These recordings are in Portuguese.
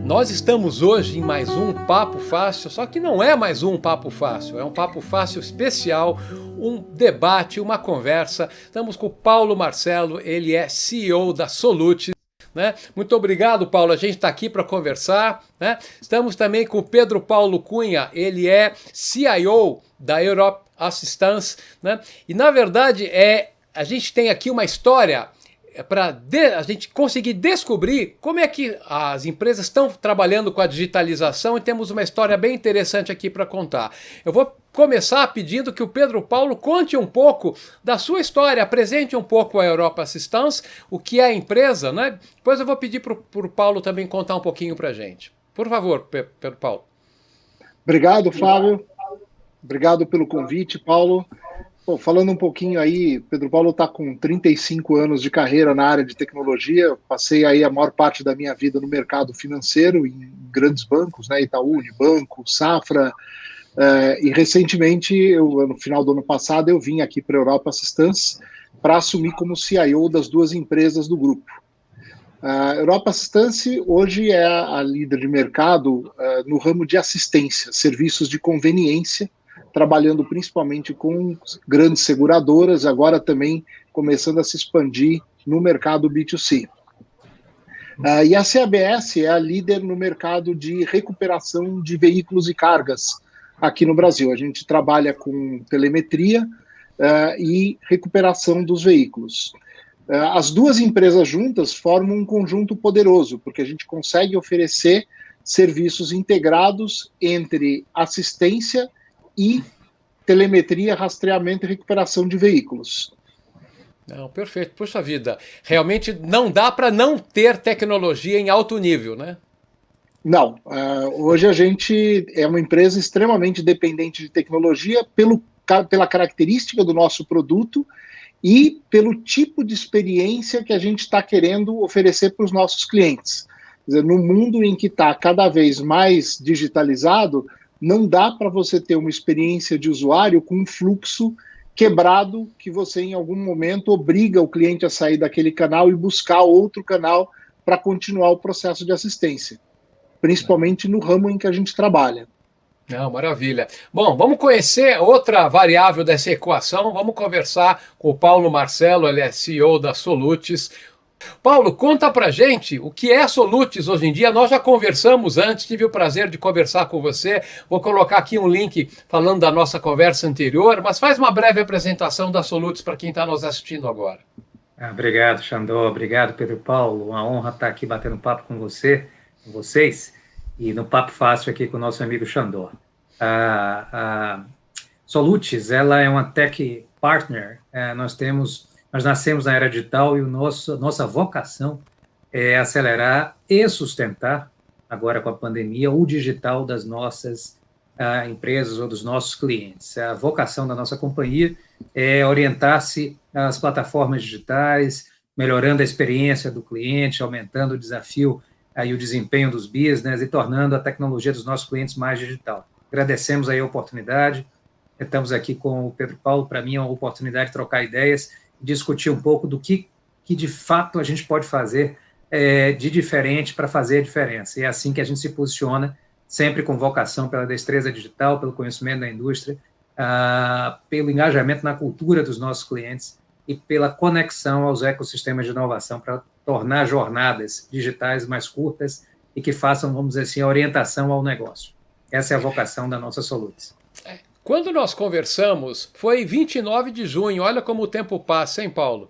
Nós estamos hoje em mais um Papo Fácil, só que não é mais um Papo Fácil, é um Papo Fácil especial, um debate, uma conversa. Estamos com o Paulo Marcelo, ele é CEO da Solutis. Né? Muito obrigado, Paulo. A gente está aqui para conversar. Né? Estamos também com o Pedro Paulo Cunha, ele é CIO da Europe Assistance. Né? E, na verdade, a gente tem aqui uma história para a gente conseguir descobrir como é que as empresas estão trabalhando com a digitalização, e temos uma história bem interessante aqui para contar. Eu vou começar pedindo que o Pedro Paulo conte um pouco da sua história, apresente um pouco a Europe Assistance, o que é a empresa, né? Depois eu vou pedir para o Paulo também contar um pouquinho para a gente. Por favor, Pedro Paulo. Obrigado, Fábio. Obrigado pelo convite, Paulo. Bom, falando um pouquinho aí, Pedro Paulo está com 35 anos de carreira na área de tecnologia. Passei aí a maior parte da minha vida no mercado financeiro, em grandes bancos, né, Itaú, Unibanco, Safra, e recentemente, no final do ano passado, eu vim aqui para a Europe Assistance para assumir como CIO das duas empresas do grupo. A Europe Assistance hoje é a líder de mercado no ramo de assistência, serviços de conveniência, trabalhando principalmente com grandes seguradoras, agora também começando a se expandir no mercado B2C. E a CABS é a líder no mercado de recuperação de veículos e cargas aqui no Brasil. A gente trabalha com telemetria e recuperação dos veículos. As duas empresas juntas formam um conjunto poderoso, porque a gente consegue oferecer serviços integrados entre assistência e telemetria, rastreamento e recuperação de veículos. Não, perfeito. Puxa vida, realmente não dá para não ter tecnologia em alto nível, né? Não. Hoje a gente é uma empresa extremamente dependente de tecnologia pela característica do nosso produto e pelo tipo de experiência que a gente está querendo oferecer para os nossos clientes. Quer dizer, no mundo em que está cada vez mais digitalizado, não dá para você ter uma experiência de usuário com um fluxo quebrado que você, em algum momento, obriga o cliente a sair daquele canal e buscar outro canal para continuar o processo de assistência, principalmente no ramo em que a gente trabalha. Não, maravilha. Bom, vamos conhecer outra variável dessa equação. Vamos conversar com o Paulo Marcelo, ele é CEO da Solutis. Paulo, conta pra gente o que é a Solutis hoje em dia. Nós já conversamos antes, tive o prazer de conversar com você. Vou colocar aqui um link falando da nossa conversa anterior, mas faz uma breve apresentação da Solutis para quem está nos assistindo agora. Obrigado, Xandó. Obrigado, Pedro Paulo. Uma honra estar aqui batendo papo com vocês, e no Papo Fácil aqui com o nosso amigo Xandó. A Solutis, ela é uma tech partner. Nós nascemos na era digital e nossa vocação é acelerar e sustentar, agora com a pandemia, o digital das nossas empresas ou dos nossos clientes. A vocação da nossa companhia é orientar-se às plataformas digitais, melhorando a experiência do cliente, aumentando o desafio e o desempenho dos business e tornando a tecnologia dos nossos clientes mais digital. Agradecemos aí a oportunidade. Estamos aqui com o Pedro Paulo. Para mim é uma oportunidade de trocar ideias, discutir um pouco do que de fato a gente pode fazer de diferente para fazer a diferença. E é assim que a gente se posiciona, sempre com vocação pela destreza digital, pelo conhecimento da indústria, pelo engajamento na cultura dos nossos clientes e pela conexão aos ecossistemas de inovação para tornar jornadas digitais mais curtas e que façam, vamos dizer assim, a orientação ao negócio. Essa é a vocação da nossa Solutis. Quando nós conversamos, foi 29 de junho. Olha como o tempo passa, hein, Paulo?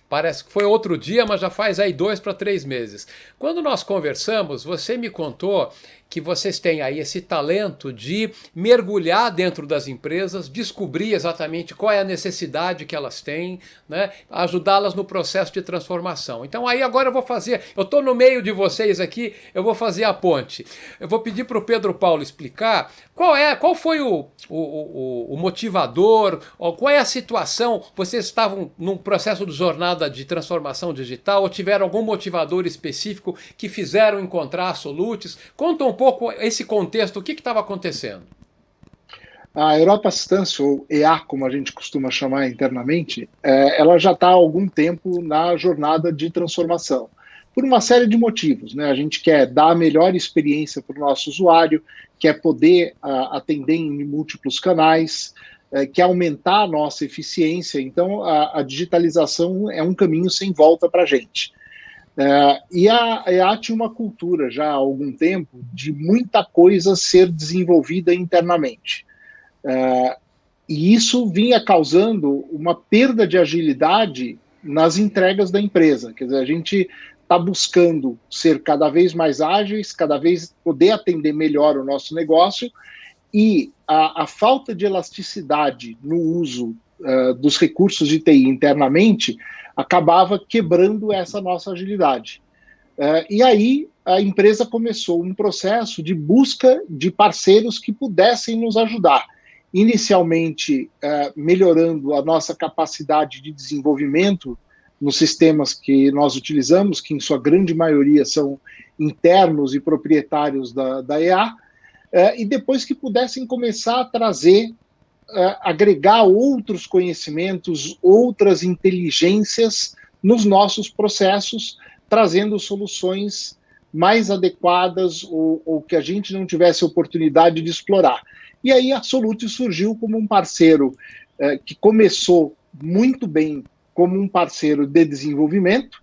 Parece que foi outro dia, mas já faz aí 2 para 3 meses. Quando nós conversamos, você me contou que vocês têm aí esse talento de mergulhar dentro das empresas, descobrir exatamente qual é a necessidade que elas têm, né? Ajudá-las no processo de transformação. Então aí agora eu estou no meio de vocês aqui, eu vou fazer a ponte. Eu vou pedir para o Pedro Paulo explicar qual foi o motivador, qual é a situação. Vocês estavam num processo de jornada de transformação digital ou tiveram algum motivador específico que fizeram encontrar a Solutis? Conta um pouco esse contexto, o que estava acontecendo? A Europe Assistance, ou EA, como a gente costuma chamar internamente, ela já está há algum tempo na jornada de transformação. por uma série de motivos, né? A gente quer dar a melhor experiência para o nosso usuário, quer poder atender em múltiplos canais, quer aumentar a nossa eficiência. Então, a digitalização é um caminho sem volta para a gente. E a EA tinha uma cultura já há algum tempo de muita coisa ser desenvolvida internamente. E isso vinha causando uma perda de agilidade nas entregas da empresa. Quer dizer, a gente está buscando ser cada vez mais ágeis, cada vez poder atender melhor o nosso negócio, e a falta de elasticidade no uso dos recursos de TI internamente acabava quebrando essa nossa agilidade. E aí a empresa começou um processo de busca de parceiros que pudessem nos ajudar. Inicialmente, melhorando a nossa capacidade de desenvolvimento nos sistemas que nós utilizamos, que em sua grande maioria são internos e proprietários da EA, e depois que pudessem começar a trazer, agregar outros conhecimentos, outras inteligências nos nossos processos, trazendo soluções mais adequadas ou que a gente não tivesse oportunidade de explorar. E aí a Solutis surgiu como um parceiro que começou muito bem como um parceiro de desenvolvimento.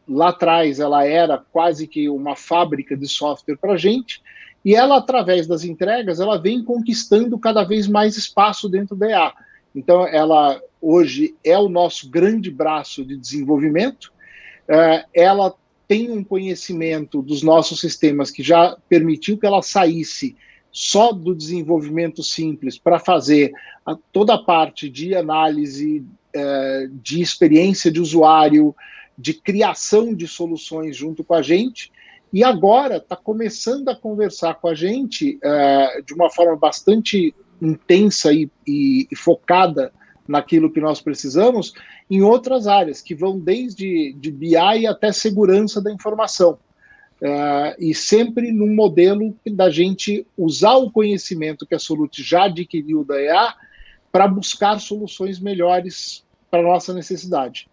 Lá atrás ela era quase que uma fábrica de software para a gente, e ela, através das entregas, ela vem conquistando cada vez mais espaço dentro da EA. Então, ela hoje é o nosso grande braço de desenvolvimento, ela tem um conhecimento dos nossos sistemas que já permitiu que ela saísse só do desenvolvimento simples para fazer toda a parte de análise, de experiência de usuário, de criação de soluções junto com a gente, e agora está começando a conversar com a gente de uma forma bastante intensa e focada naquilo que nós precisamos, em outras áreas, que vão desde de BI até segurança da informação. E sempre num modelo da gente usar o conhecimento que a Solutis já adquiriu da EA para buscar soluções melhores para a nossa necessidade.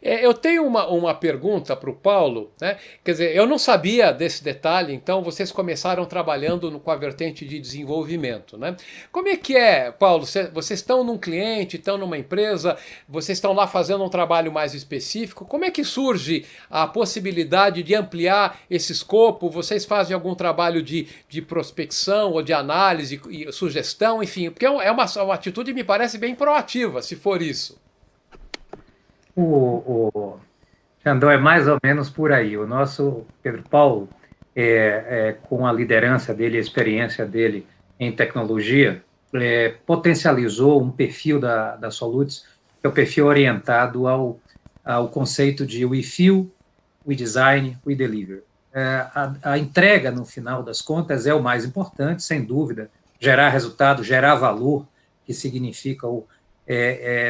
Eu tenho uma pergunta para o Paulo, né? Quer dizer, eu não sabia desse detalhe, então vocês começaram trabalhando com a vertente de desenvolvimento, né? Como é que é, Paulo? Vocês estão num cliente, estão numa empresa, vocês estão lá fazendo um trabalho mais específico, como é que surge a possibilidade de ampliar esse escopo? Vocês fazem algum trabalho de prospecção ou de análise e sugestão, enfim, porque é uma atitude que me parece bem proativa, se for isso. O Xandó é mais ou menos por aí. O nosso Pedro Paulo, com a liderança dele, a experiência dele em tecnologia, potencializou um perfil da Solutis, que é o perfil orientado ao conceito de we feel, we design, we deliver. A entrega, no final das contas, é o mais importante, sem dúvida, gerar resultado, gerar valor, que significa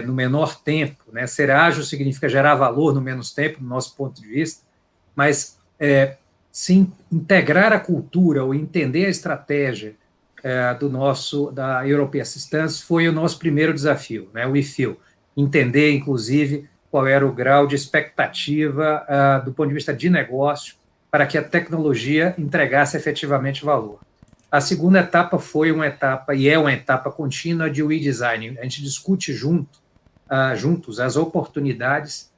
no menor tempo, né? Ser ágil significa gerar valor no menos tempo, do nosso ponto de vista, mas sim, integrar a cultura ou entender a estratégia da European Assistance foi o nosso primeiro desafio, né? O IFIL, entender, inclusive, qual era o grau de expectativa do ponto de vista de negócio para que a tecnologia entregasse efetivamente valor. A segunda etapa foi uma etapa contínua de redesign. A gente discute juntos as oportunidades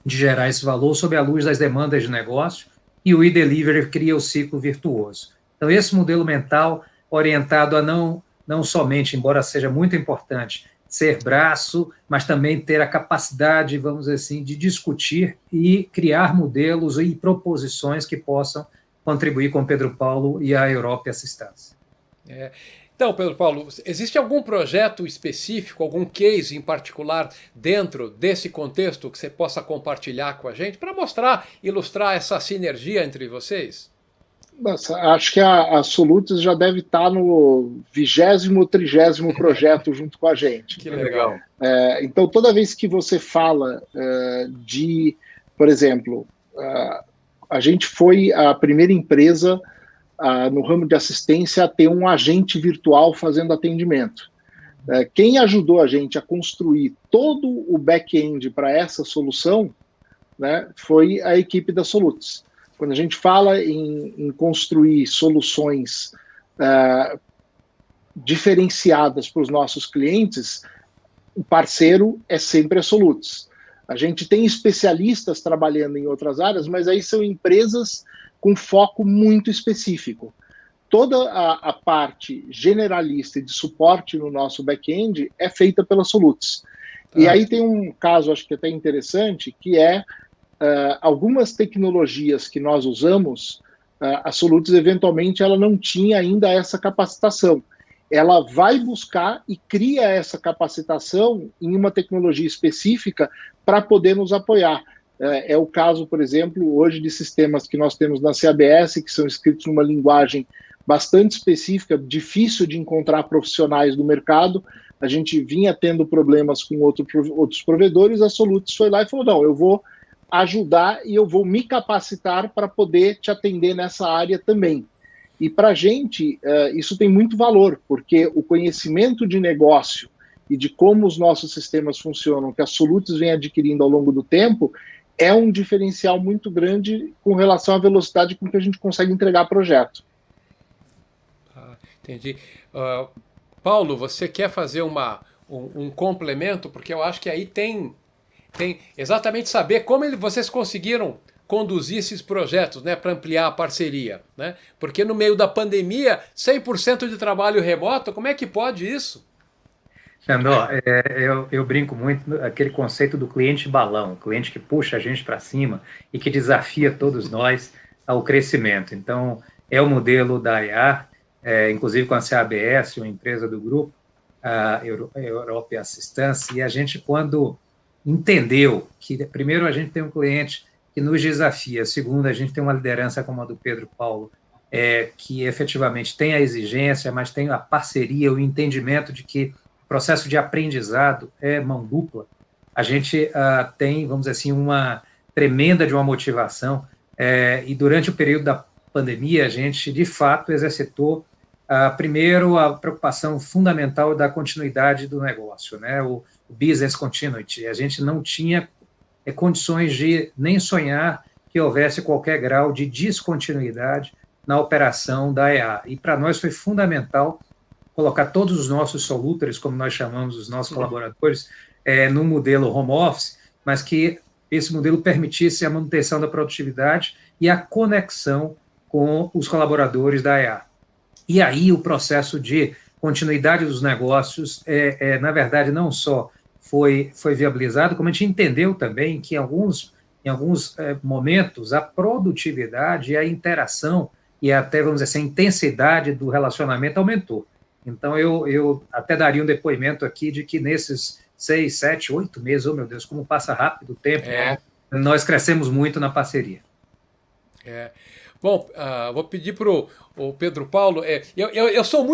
de gerar esse valor sob a luz das demandas de negócio, e o e-delivery cria o ciclo virtuoso. Então, esse modelo mental orientado a não somente, embora seja muito importante, ser braço, mas também ter a capacidade, vamos dizer assim, de discutir e criar modelos e proposições que possam contribuir com Pedro Paulo e a European Assistance. Então, Pedro Paulo, existe algum projeto específico, algum case em particular dentro desse contexto que você possa compartilhar com a gente para ilustrar essa sinergia entre vocês? Nossa, acho que a Solutis já deve estar no 20º, 30º projeto junto com a gente. Que legal. Então, toda vez que você fala por exemplo, a gente foi a primeira empresa no ramo de assistência a ter um agente virtual fazendo atendimento. Quem ajudou a gente a construir todo o back-end para essa solução né, foi a equipe da Soluts. Quando a gente fala em construir soluções diferenciadas para os nossos clientes, o parceiro é sempre a Soluts. A gente tem especialistas trabalhando em outras áreas, mas aí são empresas com foco muito específico. Toda a parte generalista e de suporte no nosso back-end é feita pela Soluts. E aí tem um caso, acho que até interessante, que é algumas tecnologias que nós usamos, a Soluts, eventualmente, ela não tinha ainda essa capacitação. Ela vai buscar e cria essa capacitação em uma tecnologia específica para poder nos apoiar. É o caso, por exemplo, hoje de sistemas que nós temos na CABS, que são escritos numa linguagem bastante específica, difícil de encontrar profissionais no mercado. A gente vinha tendo problemas com outros provedores, a Soluts foi lá e falou, não, eu vou ajudar e eu vou me capacitar para poder te atender nessa área também. E para a gente, isso tem muito valor, porque o conhecimento de negócio e de como os nossos sistemas funcionam, que a Soluts vem adquirindo ao longo do tempo, é um diferencial muito grande com relação à velocidade com que a gente consegue entregar projeto. Entendi. Paulo, você quer fazer um complemento? Porque eu acho que aí tem exatamente saber como vocês conseguiram conduzir esses projetos, né, para ampliar a parceria, né? Porque no meio da pandemia, 100% de trabalho remoto, como é que pode isso? Xandó, eu brinco muito aquele conceito do cliente balão, o cliente que puxa a gente para cima e que desafia todos nós ao crescimento. Então, é o modelo da IA, inclusive com a CABS, uma empresa do grupo, a Europe Assistance, e a gente, quando entendeu que, primeiro, a gente tem um cliente que nos desafia, segundo, a gente tem uma liderança como a do Pedro Paulo, que efetivamente tem a exigência, mas tem a parceria, o entendimento de que o processo de aprendizado é mão dupla. A gente tem, vamos dizer assim, uma tremenda de uma motivação, e durante o período da pandemia, a gente, de fato, exercitou, primeiro, a preocupação fundamental da continuidade do negócio, né? O business continuity. A gente não tinha condições de nem sonhar que houvesse qualquer grau de descontinuidade na operação da EA. E para nós foi fundamental colocar todos os nossos solutores, como nós chamamos os nossos colaboradores, no modelo home office, mas que esse modelo permitisse a manutenção da produtividade e a conexão com os colaboradores da EA. E aí o processo de continuidade dos negócios, na verdade, não só foi viabilizado, como a gente entendeu também que em alguns momentos a produtividade e a interação e até, vamos dizer assim, a intensidade do relacionamento aumentou. Então, eu até daria um depoimento aqui de que nesses 6, 7, 8 meses, oh meu Deus, como passa rápido o tempo, nós crescemos muito na parceria. Bom, vou pedir para o Pedro Paulo. Eu sou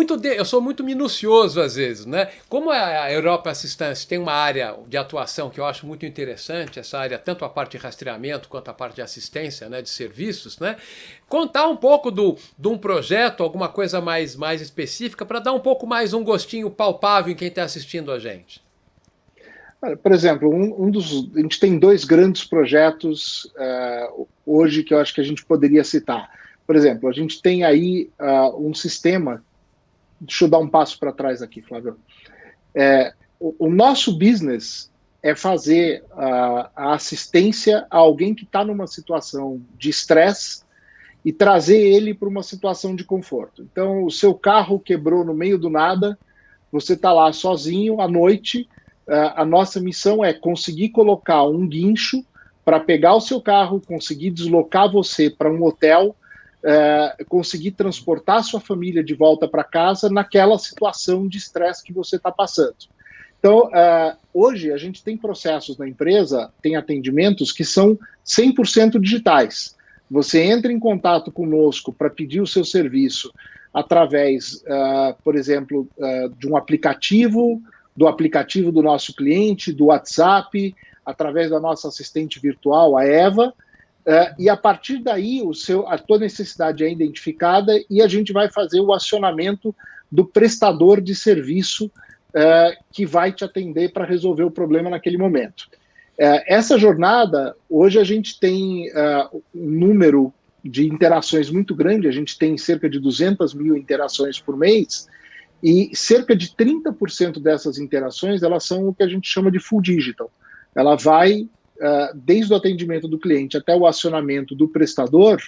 muito minucioso às vezes, né? Como a Europe Assistance tem uma área de atuação que eu acho muito interessante, essa área, tanto a parte de rastreamento quanto a parte de assistência, né, de serviços, né? Contar um pouco de um projeto, alguma coisa mais específica, para dar um pouco mais um gostinho palpável em quem está assistindo a gente. Por exemplo, a gente tem 2 grandes projetos hoje que eu acho que a gente poderia citar. Por exemplo, a gente tem aí um sistema, deixa eu dar um passo para trás aqui, Flávio. O nosso business é fazer a assistência a alguém que está numa situação de estresse e trazer ele para uma situação de conforto. Então, o seu carro quebrou no meio do nada, você está lá sozinho à noite. A nossa missão é conseguir colocar um guincho para pegar o seu carro, conseguir deslocar você para um hotel, conseguir transportar a sua família de volta para casa naquela situação de estresse que você está passando. Então, hoje a gente tem processos na empresa, tem atendimentos que são 100% digitais. Você entra em contato conosco para pedir o seu serviço através, por exemplo, de um aplicativo, do aplicativo do nosso cliente, do WhatsApp, através da nossa assistente virtual, a Eva, e a partir daí a tua necessidade é identificada e a gente vai fazer o acionamento do prestador de serviço que vai te atender para resolver o problema naquele momento. Essa jornada, hoje a gente tem um número de interações muito grande, a gente tem cerca de 200 mil interações por mês, e cerca de 30% dessas interações, elas são o que a gente chama de full digital. Ela vai desde o atendimento do cliente até o acionamento do prestador,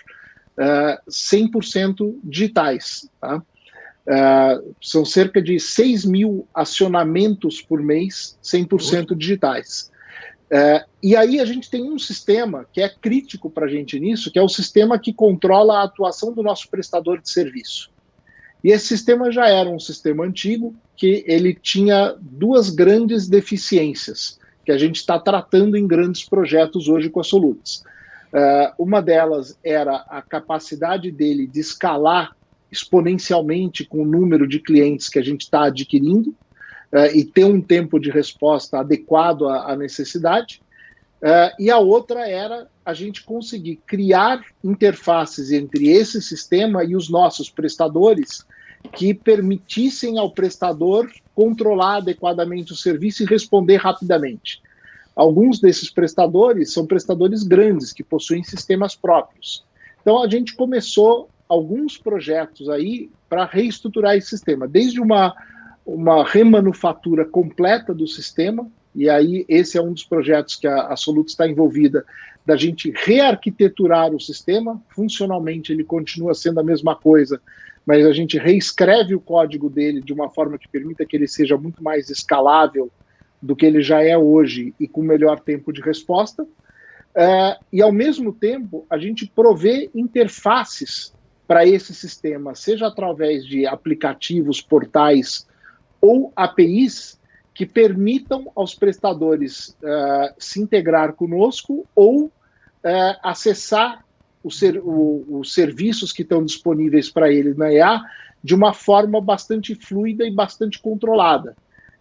100% digitais. Tá? São cerca de 6 mil acionamentos por mês, 100% digitais. E aí a gente tem um sistema que é crítico para a gente nisso, que é o sistema que controla a atuação do nosso prestador de serviço. E esse sistema já era um sistema antigo, que ele tinha duas grandes deficiências, que a gente está tratando em grandes projetos hoje com a Soluts. Uma delas era a capacidade dele de escalar exponencialmente com o número de clientes que a gente está adquirindo, e ter um tempo de resposta adequado à necessidade. E a outra era a gente conseguir criar interfaces entre esse sistema e os nossos prestadores que permitissem ao prestador controlar adequadamente o serviço e responder rapidamente. Alguns desses prestadores são prestadores grandes, que possuem sistemas próprios. Então, a gente começou alguns projetos aí para reestruturar esse sistema, desde uma remanufatura completa do sistema, e aí esse é um dos projetos que a Soluts está envolvida, da gente rearquiteturar o sistema. Funcionalmente ele continua sendo a mesma coisa, mas a gente reescreve o código dele de uma forma que permita que ele seja muito mais escalável do que ele já é hoje e com melhor tempo de resposta. E ao mesmo tempo a gente provê interfaces para esse sistema, seja através de aplicativos, portais ou APIs que permitam aos prestadores se integrar conosco ou acessar os serviços que estão disponíveis para eles na EA de uma forma bastante fluida e bastante controlada.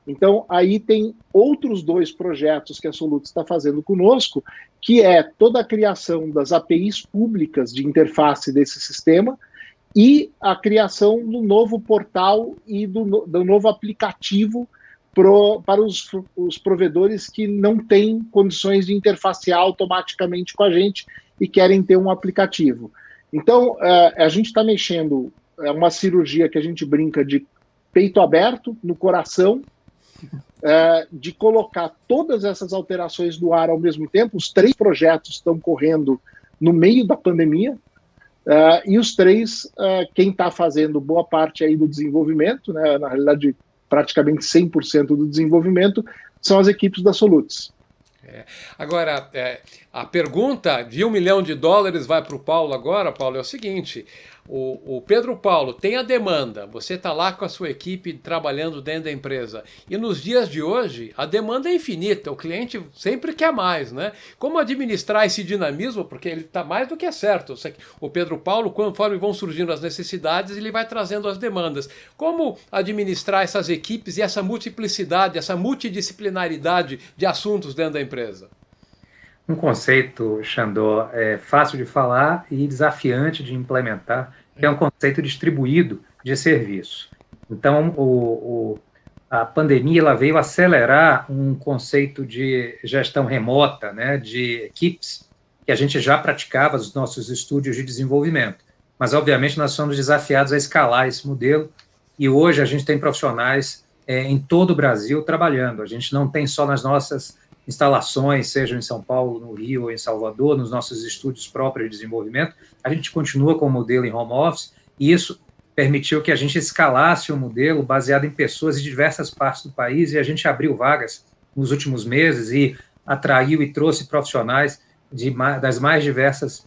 Então, aí tem outros dois projetos que a Soluts está fazendo conosco, que é toda a criação das APIs públicas de interface desse sistema e a criação do novo portal e do novo aplicativo para os provedores que não têm condições de interfacear automaticamente com a gente e querem ter um aplicativo. Então, a gente está mexendo, é uma cirurgia que a gente brinca de peito aberto, no coração, de colocar todas essas alterações no ar ao mesmo tempo. Os 3 projetos estão correndo no meio da pandemia, e os 3, quem está fazendo boa parte aí do desenvolvimento, né, na realidade praticamente 100% do desenvolvimento, são as equipes da Soluts. Agora, a pergunta de $1 milhão vai para o Paulo agora, Paulo, é o seguinte: o Pedro Paulo tem a demanda, você está lá com a sua equipe trabalhando dentro da empresa, e nos dias de hoje a demanda é infinita, o cliente sempre quer mais, né? Como administrar esse dinamismo? Porque ele está mais do que certo. O Pedro Paulo, conforme vão surgindo as necessidades, ele vai trazendo as demandas. Como administrar essas equipes e essa multiplicidade, essa multidisciplinaridade de assuntos dentro da empresa? Um conceito, Xandó, fácil de falar e desafiante de implementar, que é um conceito distribuído de serviço. Então, a pandemia ela veio acelerar um conceito de gestão remota, né, de equipes, que a gente já praticava nos nossos estúdios de desenvolvimento. Mas, obviamente, nós somos desafiados a escalar esse modelo, e hoje a gente tem profissionais em todo o Brasil trabalhando. A gente não tem só nas nossas instalações, seja em São Paulo, no Rio ou em Salvador, nos nossos estúdios próprios de desenvolvimento. A gente continua com o modelo em home office, e isso permitiu que a gente escalasse o modelo baseado em pessoas de diversas partes do país, e a gente abriu vagas nos últimos meses e atraiu e trouxe profissionais das mais diversas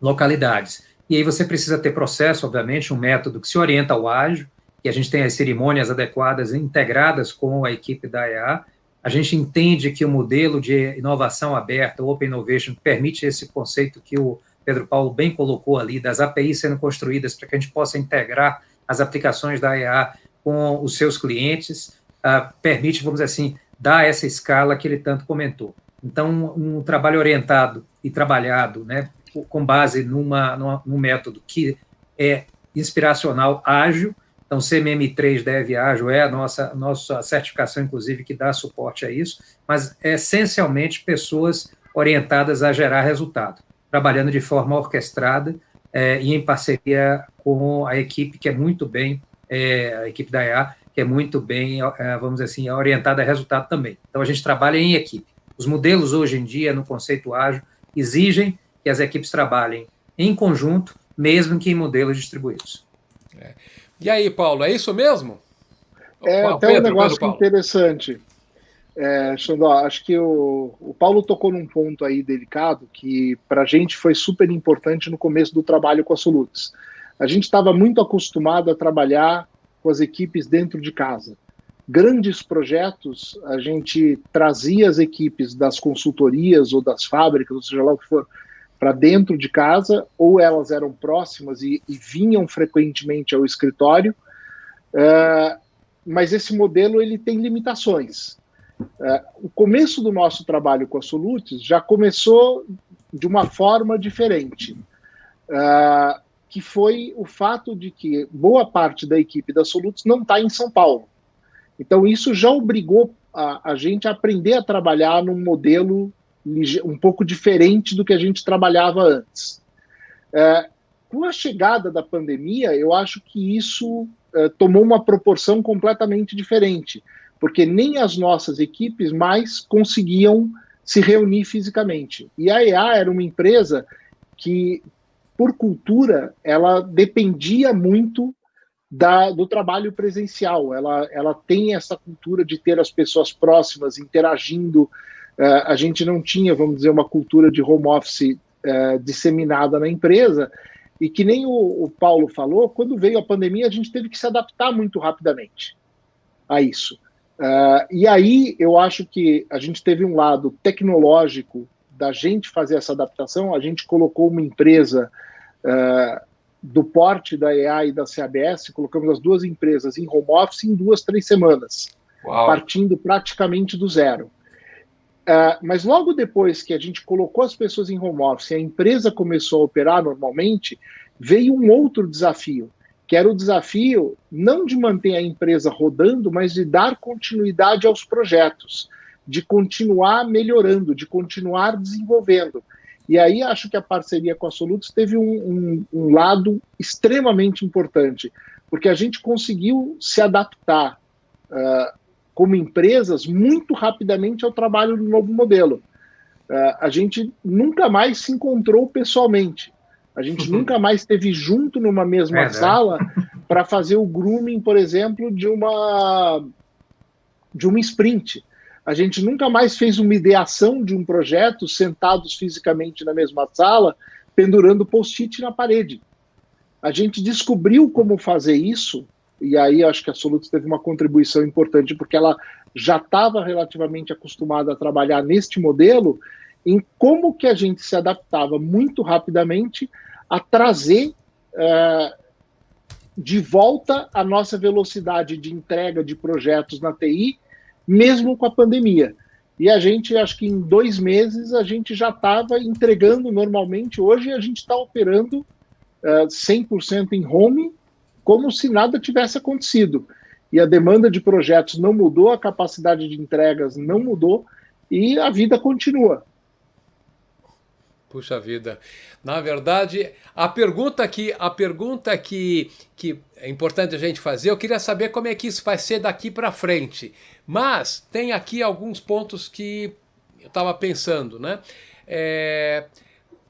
localidades. E aí você precisa ter processo, obviamente, um método que se orienta ao ágil, que a gente tem as cerimônias adequadas integradas com a equipe da EA. A gente entende que o modelo de inovação aberta, o Open Innovation, permite esse conceito que o Pedro Paulo bem colocou ali, das APIs sendo construídas para que a gente possa integrar as aplicações da EA com os seus clientes, permite, vamos dizer assim, dar essa escala que ele tanto comentou. Então, um trabalho orientado e trabalhado, né, com base num método que é inspiracional, ágil, Então, CMM3 Dev Ágil é a nossa certificação, inclusive, que dá suporte a isso, mas é essencialmente pessoas orientadas a gerar resultado, trabalhando de forma orquestrada e em parceria com a equipe que é muito bem, a equipe da EA, que é muito bem, vamos dizer assim, orientada a resultado também. Então, a gente trabalha em equipe. Os modelos, hoje em dia, no conceito ágil, exigem que as equipes trabalhem em conjunto, mesmo que em modelos distribuídos. E aí, Paulo, é isso mesmo? Até um negócio interessante. Xandó, acho que o Paulo tocou num ponto aí delicado que para a gente foi super importante no começo do trabalho com a Soluts. A gente estava muito acostumado a trabalhar com as equipes dentro de casa. Grandes projetos, a gente trazia as equipes das consultorias ou das fábricas, ou seja lá o que for, para dentro de casa, ou elas eram próximas e vinham frequentemente ao escritório, mas esse modelo ele tem limitações. O começo do nosso trabalho com a Soluts já começou de uma forma diferente, que foi o fato de que boa parte da equipe da Soluts não está em São Paulo. Então, isso já obrigou a gente a aprender a trabalhar num modelo um pouco diferente do que a gente trabalhava antes. Com a chegada da pandemia, eu acho que isso tomou uma proporção completamente diferente, porque nem as nossas equipes mais conseguiam se reunir fisicamente. E a EA era uma empresa que, por cultura, ela dependia muito do trabalho presencial. Ela tem essa cultura de ter as pessoas próximas, interagindo. A gente não tinha, vamos dizer, uma cultura de home office disseminada na empresa, e que nem o Paulo falou, quando veio a pandemia, a gente teve que se adaptar muito rapidamente a isso. E aí eu acho que a gente teve um lado tecnológico da gente fazer essa adaptação. A gente colocou uma empresa do porte da EA e da CABS, colocamos as duas empresas em home office em 2-3 semanas, partindo praticamente do zero. Mas logo depois que a gente colocou as pessoas em home office e a empresa começou a operar normalmente, veio um outro desafio, que era o desafio não de manter a empresa rodando, mas de dar continuidade aos projetos, de continuar melhorando, de continuar desenvolvendo. E aí acho que a parceria com a Soluts teve um lado extremamente importante, porque a gente conseguiu se adaptar como empresas muito rapidamente ao trabalho do novo modelo. A gente nunca mais se encontrou pessoalmente. A gente nunca mais esteve junto numa mesma sala para fazer o grooming, por exemplo, de uma sprint. A gente nunca mais fez uma ideação de um projeto sentados fisicamente na mesma sala, pendurando post-it na parede. A gente descobriu como fazer isso, e aí acho que a Soluts teve uma contribuição importante, porque ela já estava relativamente acostumada a trabalhar neste modelo, em como que a gente se adaptava muito rapidamente a trazer de volta a nossa velocidade de entrega de projetos na TI, mesmo com a pandemia. E a gente, acho que em 2 meses, a gente já estava entregando normalmente. Hoje a gente está operando 100% em home, como se nada tivesse acontecido. E a demanda de projetos não mudou, a capacidade de entregas não mudou, e a vida continua. Puxa vida. Na verdade, a pergunta que é importante a gente fazer, eu queria saber como é que isso vai ser daqui para frente. Mas tem aqui alguns pontos que eu estava pensando, né?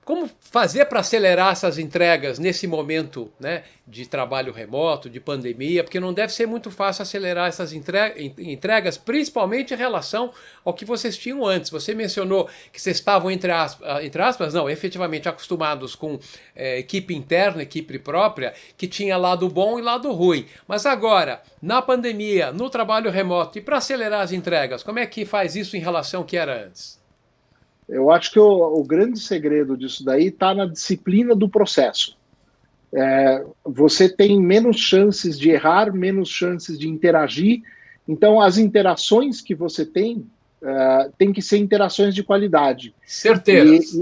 Como fazer para acelerar essas entregas nesse momento, né, de trabalho remoto, de pandemia, porque não deve ser muito fácil acelerar essas entregas, principalmente em relação ao que vocês tinham antes. Você mencionou que vocês estavam, entre aspas, não, efetivamente acostumados com equipe interna, equipe própria, que tinha lado bom e lado ruim. Mas agora, na pandemia, no trabalho remoto, e para acelerar as entregas, como é que faz isso em relação ao que era antes? Eu acho que o grande segredo disso daí está na disciplina do processo. Você tem menos chances de errar, menos chances de interagir. Então, as interações que você tem que ser interações de qualidade. Certeiras.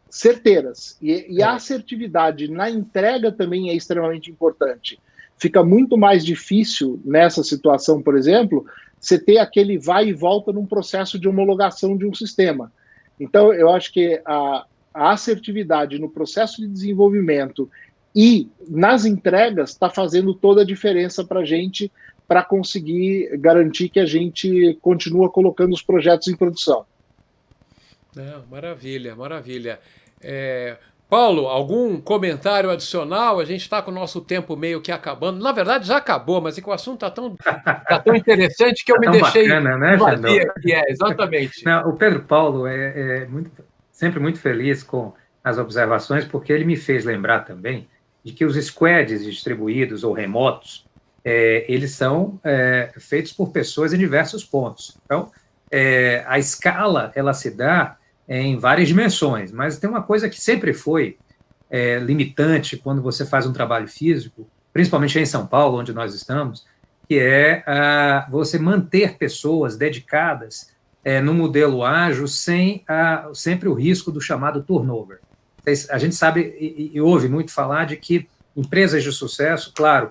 Certeiras. E a assertividade na entrega também é extremamente importante. Fica muito mais difícil nessa situação, por exemplo, você ter aquele vai e volta num processo de homologação de um sistema. Então, eu acho que a assertividade no processo de desenvolvimento e nas entregas está fazendo toda a diferença para a gente, para conseguir garantir que a gente continua colocando os projetos em produção. Não, maravilha, maravilha. Paulo, algum comentário adicional? A gente está com o nosso tempo meio que acabando. Na verdade, já acabou, mas é que o assunto tá tão interessante que eu me deixei bacana, né, vazio aqui. Exatamente. Não, o Pedro Paulo sempre muito feliz com as observações, porque ele me fez lembrar também de que os squads distribuídos ou remotos, eles são feitos por pessoas em diversos pontos. Então, a escala, ela se dá em várias dimensões, mas tem uma coisa que sempre foi limitante quando você faz um trabalho físico, principalmente em São Paulo, onde nós estamos, que é você manter pessoas dedicadas no modelo ágil sem sempre o risco do chamado turnover. A gente sabe e ouve muito falar de que empresas de sucesso, claro,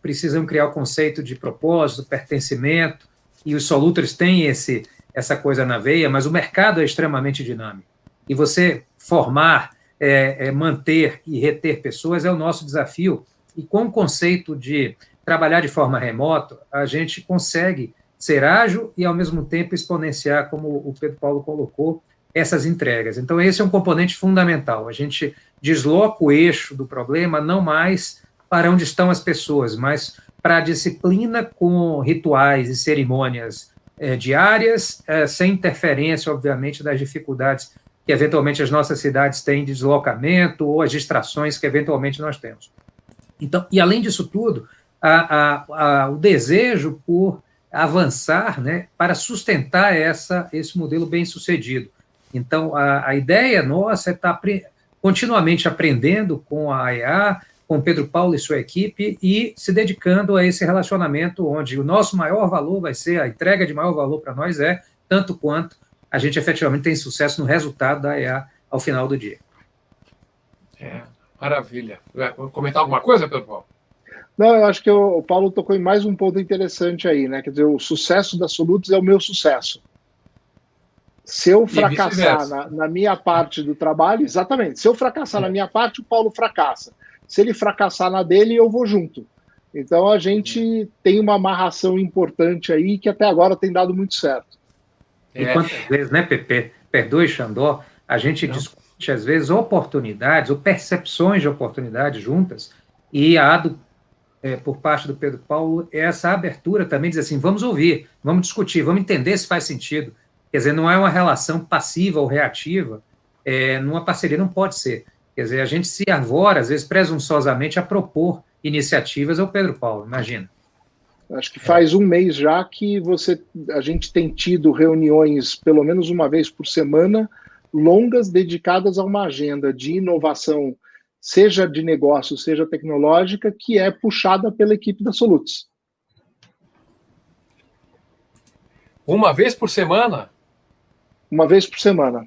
precisam criar o conceito de propósito, pertencimento, e os soluters têm essa coisa na veia, mas o mercado é extremamente dinâmico. E você formar, manter e reter pessoas é o nosso desafio. E com o conceito de trabalhar de forma remota, a gente consegue ser ágil e, ao mesmo tempo, exponenciar, como o Pedro Paulo colocou, essas entregas. Então, esse é um componente fundamental. A gente desloca o eixo do problema não mais para onde estão as pessoas, mas para a disciplina com rituais e cerimônias diárias, sem interferência, obviamente, das dificuldades que, eventualmente, as nossas cidades têm de deslocamento ou as distrações que, eventualmente, nós temos. Então, e, além disso tudo, o desejo por avançar, né, para sustentar esse modelo bem-sucedido. Então, a ideia nossa é estar continuamente aprendendo com a AEA, com Pedro Paulo e sua equipe, e se dedicando a esse relacionamento onde o nosso maior valor vai ser, a entrega de maior valor para nós tanto quanto a gente efetivamente tem sucesso no resultado da AEA ao final do dia. Maravilha. Vou comentar alguma coisa, Pedro Paulo? Não, eu acho que o Paulo tocou em mais um ponto interessante aí, né? Quer dizer, o sucesso da Solutos é o meu sucesso. Se eu fracassar na minha parte do trabalho, exatamente, se eu fracassar na minha parte, o Paulo fracassa. Se ele fracassar na dele, eu vou junto. Então, a gente tem uma amarração importante aí que até agora tem dado muito certo. E quantas vezes, né, Pepe? Perdoe, Xandó, a gente discute, às vezes, oportunidades ou percepções de oportunidades juntas, e por parte do Pedro Paulo, essa abertura também diz assim, vamos ouvir, vamos discutir, vamos entender se faz sentido. Quer dizer, não é uma relação passiva ou reativa, numa parceria não pode ser. Quer dizer, a gente se arvora, às vezes, presunçosamente, a propor iniciativas ao Pedro Paulo, imagina. Acho que faz um mês já que a gente tem tido reuniões, pelo menos uma vez por semana, longas, dedicadas a uma agenda de inovação, seja de negócio, seja tecnológica, que é puxada pela equipe da Solutos. Uma vez por semana? Uma vez por semana.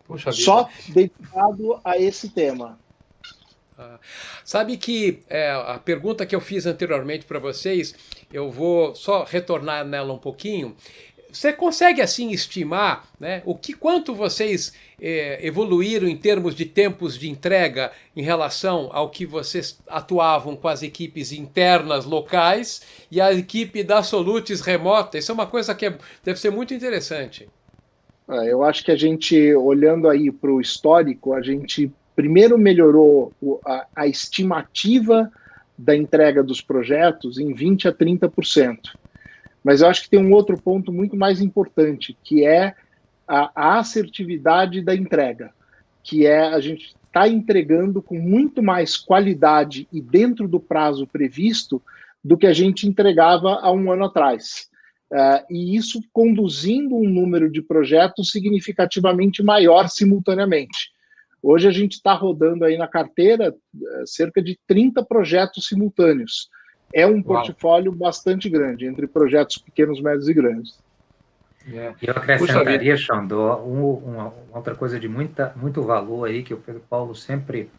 Puxa vida. Só dedicado a esse tema. Sabe que a pergunta que eu fiz anteriormente para vocês, eu vou só retornar nela um pouquinho. Você consegue assim estimar, né, quanto vocês evoluíram em termos de tempos de entrega em relação ao que vocês atuavam com as equipes internas locais e a equipe da Solutis remota? Isso é uma coisa que deve ser muito interessante. Eu acho que a gente, olhando aí para o histórico, a gente primeiro melhorou a estimativa da entrega dos projetos em 20% a 30%. Mas eu acho que tem um outro ponto muito mais importante, que é a assertividade da entrega, que é a gente está entregando com muito mais qualidade e dentro do prazo previsto do que a gente entregava há um ano atrás. E isso conduzindo um número de projetos significativamente maior simultaneamente. Hoje a gente está rodando aí na carteira cerca de 30 projetos simultâneos. É um portfólio bastante grande, entre projetos pequenos, médios e grandes. Eu acrescentaria, Xandó, uma outra coisa de muito valor aí, que o Pedro Paulo sempre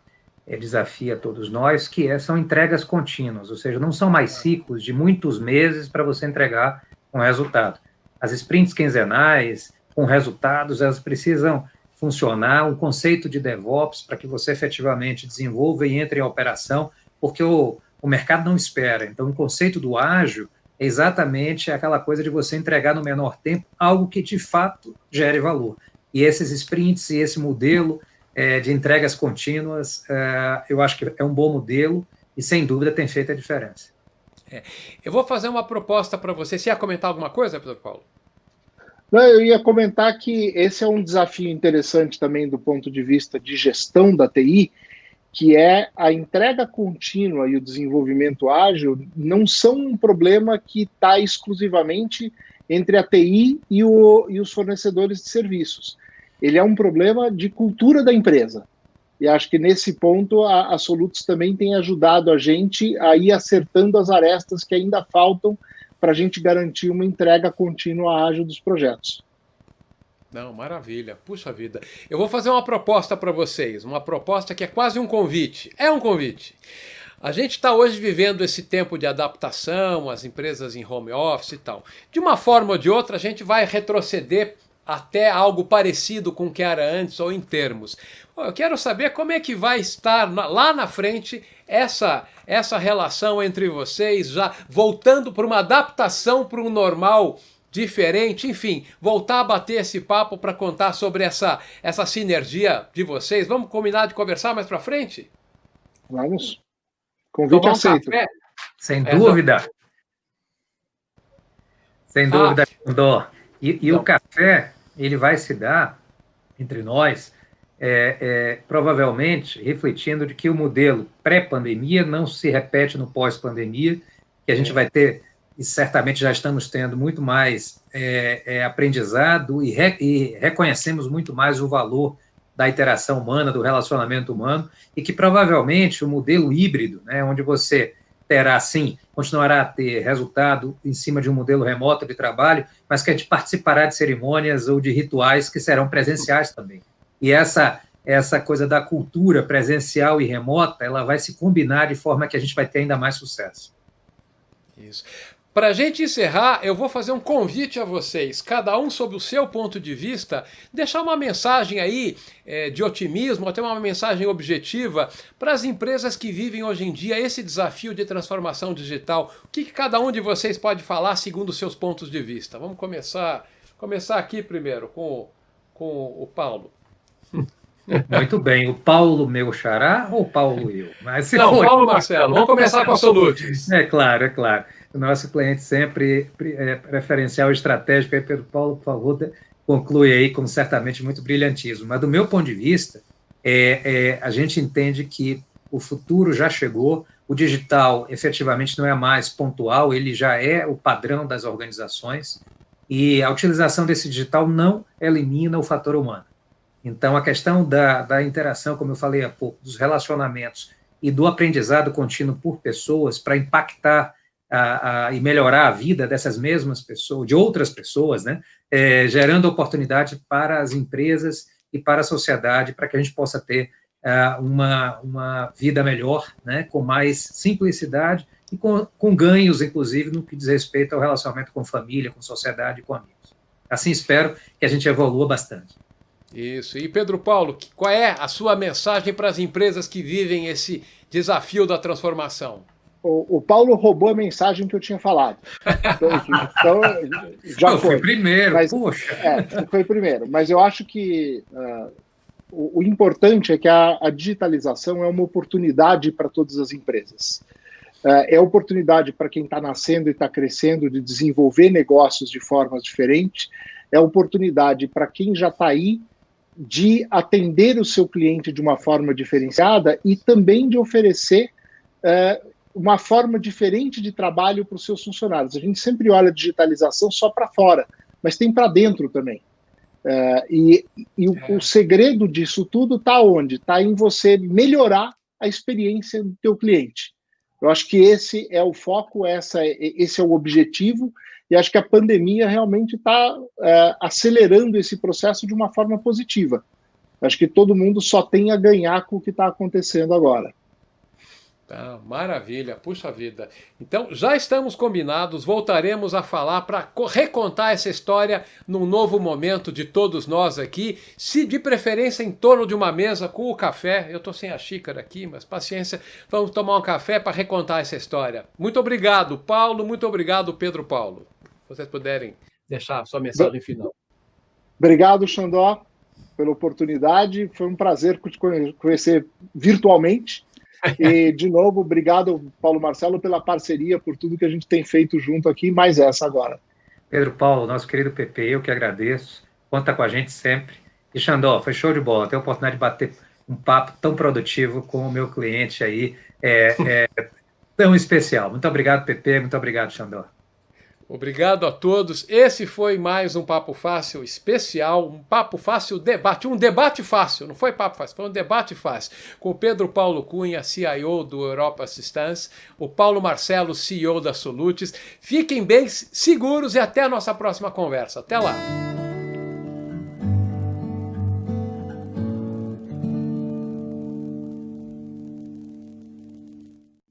desafia todos nós, são entregas contínuas, ou seja, não são mais ciclos de muitos meses para você entregar um resultado. As sprints quinzenais, com resultados, elas precisam funcionar, um conceito de DevOps para que você efetivamente desenvolva e entre em operação, porque o mercado não espera. Então, o conceito do ágil é exatamente aquela coisa de você entregar no menor tempo algo que, de fato, gere valor. E esses sprints e esse modelo de entregas contínuas, eu acho que é um bom modelo e, sem dúvida, tem feito a diferença. Eu vou fazer uma proposta para você. Você ia comentar alguma coisa, Pedro Paulo? Não, eu ia comentar que esse é um desafio interessante também do ponto de vista de gestão da TI, que é a entrega contínua e o desenvolvimento ágil não são um problema que está exclusivamente entre a TI e os fornecedores de serviços. Ele é um problema de cultura da empresa. E acho que nesse ponto a Solutos também tem ajudado a gente a ir acertando as arestas que ainda faltam para a gente garantir uma entrega contínua ágil dos projetos. Não, maravilha. Puxa vida. Eu vou fazer uma proposta para vocês, uma proposta que é quase um convite. É um convite. A gente está hoje vivendo esse tempo de adaptação, as empresas em home office e tal. De uma forma ou de outra, a gente vai retroceder até algo parecido com o que era antes ou em termos. Eu quero saber como é que vai estar lá na frente essa relação entre vocês, já voltando para uma adaptação para um normal diferente, enfim, voltar a bater esse papo para contar sobre essa sinergia de vocês. Vamos combinar de conversar mais para frente? Vamos. Convite aceito. Café? Sem dúvida. Sem dúvida, Dó. E o café, ele vai se dar entre nós, provavelmente refletindo de que o modelo pré-pandemia não se repete no pós-pandemia, que a gente vai ter, e certamente já estamos tendo muito mais aprendizado e reconhecemos muito mais o valor da interação humana, do relacionamento humano, e que provavelmente o modelo híbrido, né, onde você terá, sim, continuará a ter resultado em cima de um modelo remoto de trabalho, mas que a gente participará de cerimônias ou de rituais que serão presenciais também. E essa coisa da cultura presencial e remota, ela vai se combinar de forma que a gente vai ter ainda mais sucesso. Isso. Para a gente encerrar, eu vou fazer um convite a vocês, cada um sob o seu ponto de vista, deixar uma mensagem aí de otimismo, até uma mensagem objetiva para as empresas que vivem hoje em dia esse desafio de transformação digital. O que cada um de vocês pode falar segundo os seus pontos de vista? Vamos começar aqui primeiro com o Paulo. Muito bem. O Paulo meu xará ou o Paulo eu? Mas não, Paulo Marcelo. Vamos começar com a Solutos. É claro. O nosso cliente sempre preferencial estratégico. Aí, Pedro Paulo, por favor, conclui aí com certamente muito brilhantismo. Mas do meu ponto de vista, a gente entende que o futuro já chegou, o digital efetivamente não é mais pontual, ele já é o padrão das organizações, e a utilização desse digital não elimina o fator humano. Então, a questão da interação, como eu falei há pouco, dos relacionamentos e do aprendizado contínuo por pessoas para impactar e melhorar a vida dessas mesmas pessoas, de outras pessoas, né, gerando oportunidade para as empresas e para a sociedade, para que a gente possa ter uma vida melhor, né, com mais simplicidade e com ganhos, inclusive, no que diz respeito ao relacionamento com família, com sociedade e com amigos. Assim, espero que a gente evolua bastante. Isso. E Pedro Paulo, qual é a sua mensagem para as empresas que vivem esse desafio da transformação? O Paulo roubou a mensagem que eu tinha falado. Então já foi primeiro, mas, poxa. Foi primeiro. Mas eu acho que o importante é que a digitalização é uma oportunidade para todas as empresas. É oportunidade para quem está nascendo e está crescendo de desenvolver negócios de formas diferentes. É oportunidade para quem já está aí de atender o seu cliente de uma forma diferenciada e também de oferecer uma forma diferente de trabalho para os seus funcionários. A gente sempre olha a digitalização só para fora, mas tem para dentro também. O segredo disso tudo está onde? Está em você melhorar a experiência do teu cliente. Eu acho que esse é o foco, esse é o objetivo, e acho que a pandemia realmente está acelerando esse processo de uma forma positiva. Acho que todo mundo só tem a ganhar com o que está acontecendo agora. Tá, maravilha, puxa vida. Então já estamos combinados, voltaremos a falar para recontar essa história num novo momento de todos nós aqui, se de preferência em torno de uma mesa com o café. Eu estou sem a xícara aqui, mas paciência, vamos tomar um café para recontar essa história. Muito obrigado, Paulo, muito obrigado, Pedro Paulo. Se vocês puderem deixar a sua mensagem final. Obrigado, Xandó, pela oportunidade. Foi um prazer te conhecer virtualmente. E, de novo, obrigado, Paulo Marcelo, pela parceria, por tudo que a gente tem feito junto aqui, mais essa agora. Pedro Paulo, nosso querido PP, eu que agradeço. Conta com a gente sempre. E, Xandó, foi show de bola. Ter a oportunidade de bater um papo tão produtivo com o meu cliente aí. Tão especial. Muito obrigado, PP. Muito obrigado, Xandó. Obrigado a todos. Esse foi mais um Papo Fácil especial, um Papo Fácil debate, um debate fácil, não foi Papo Fácil, foi um debate fácil, com o Pedro Paulo Cunha, CIO do Europa Assistance, o Paulo Marcelo, CEO da Solutis. Fiquem bem seguros e até a nossa próxima conversa. Até lá!